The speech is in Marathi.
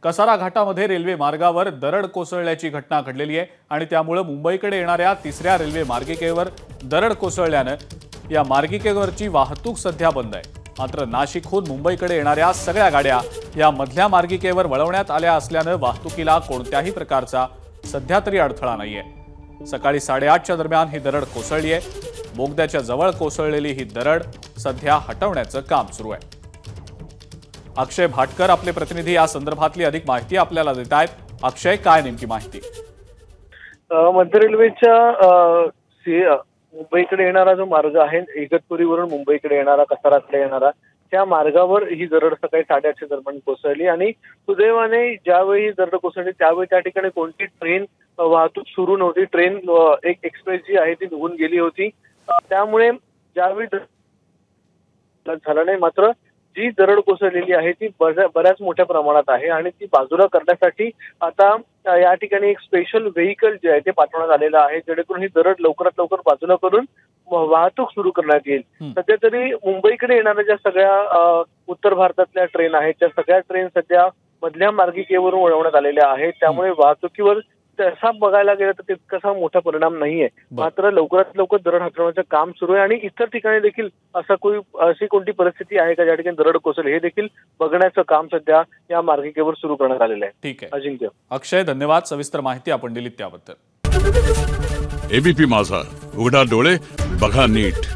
कसारा घाटामध्ये रेल्वे मार्गावर दरड कोसळल्याची घटना घडलेली आहे आणि त्यामुळे मुंबईकडे येणाऱ्या तिसऱ्या रेल्वे मार्गिकेवर दरड कोसळल्याने या मार्गिकेवरची वाहतूक सध्या बंद आहे। मात्र नाशिकहून मुंबईकडे येणाऱ्या सगळ्या गाड्या या मधल्या मार्गिकेवर वळवण्यात आल्या असल्याने वाहतुकीला कोणत्याही प्रकारचा सध्या तरी अडथळा नाहीये। सकाळी 8:30च्या दरम्यान ही दरड कोसळली आहे। बोगद्याच्या जवळ कोसळलेली ही दरड सध्या हटवण्याचं काम सुरू आहे। अक्षय भाटकर आपले प्रतिनिधी या संदर्भातली अधिक माहिती आपल्याला देत आहेत। अक्षय, काय नेमकी माहिती? मध्य रेल्वेच्या मुंबईकडे येणारा जो मार्ग आहे, इगतपुरीवरून मुंबईकडे येणारा, कसाराकडे येणारा, त्या मार्गावर ही दरड सकाळी 8:30च्या दरम्यान कोसळली आणि सुदैवाने ज्यावेळी ही दरड कोसळली त्यावेळी त्या ठिकाणी कोणती ट्रेन वाहतूक सुरू नव्हती। ट्रेन एक एक्सप्रेस जी आहे ती निघून गेली होती, त्यामुळे ज्यावेळी झालं नाही। मात्र जी दरड कोसळलेली आहे ती बऱ्याच मोठ्या प्रमाणात आहे आणि ती बाजूला करण्यासाठी आता या ठिकाणी एक स्पेशल व्हेइकल जे आहे ते पाठवण्यात आलेलं आहे, जेणेकरून ही दरड लवकरात लवकर बाजूला करून वाहतूक सुरू करण्यात येईल। सध्या तरी मुंबईकडे येणाऱ्या ज्या सगळ्या उत्तर भारतातल्या ट्रेन आहेत त्या सगळ्या ट्रेन सध्या मधल्या मार्गिकेवरून वळवण्यात आलेल्या आहेत, त्यामुळे वाहतुकीवर तसा बघायला गेलं तर तितकासा मोठा परिणाम नाहीये। मात्र लवकरात लवकर दरड हटवण्याचं काम सुरू आहे आणि इतर ठिकाणी देखील अशी कोणती परिस्थिती आहे का ज्या ठिकाणी दरड कोसळली हे देखील बघण्याचं काम सध्या या मार्गिकेवर सुरू करण्यात आलेलं आहे। ठीक आहे अजिंक्य। अक्षय, धन्यवाद सविस्तर माहिती आपण दिलीत त्याबद्दल। एबीपी माझा, उघडा डोळे बघा नीट।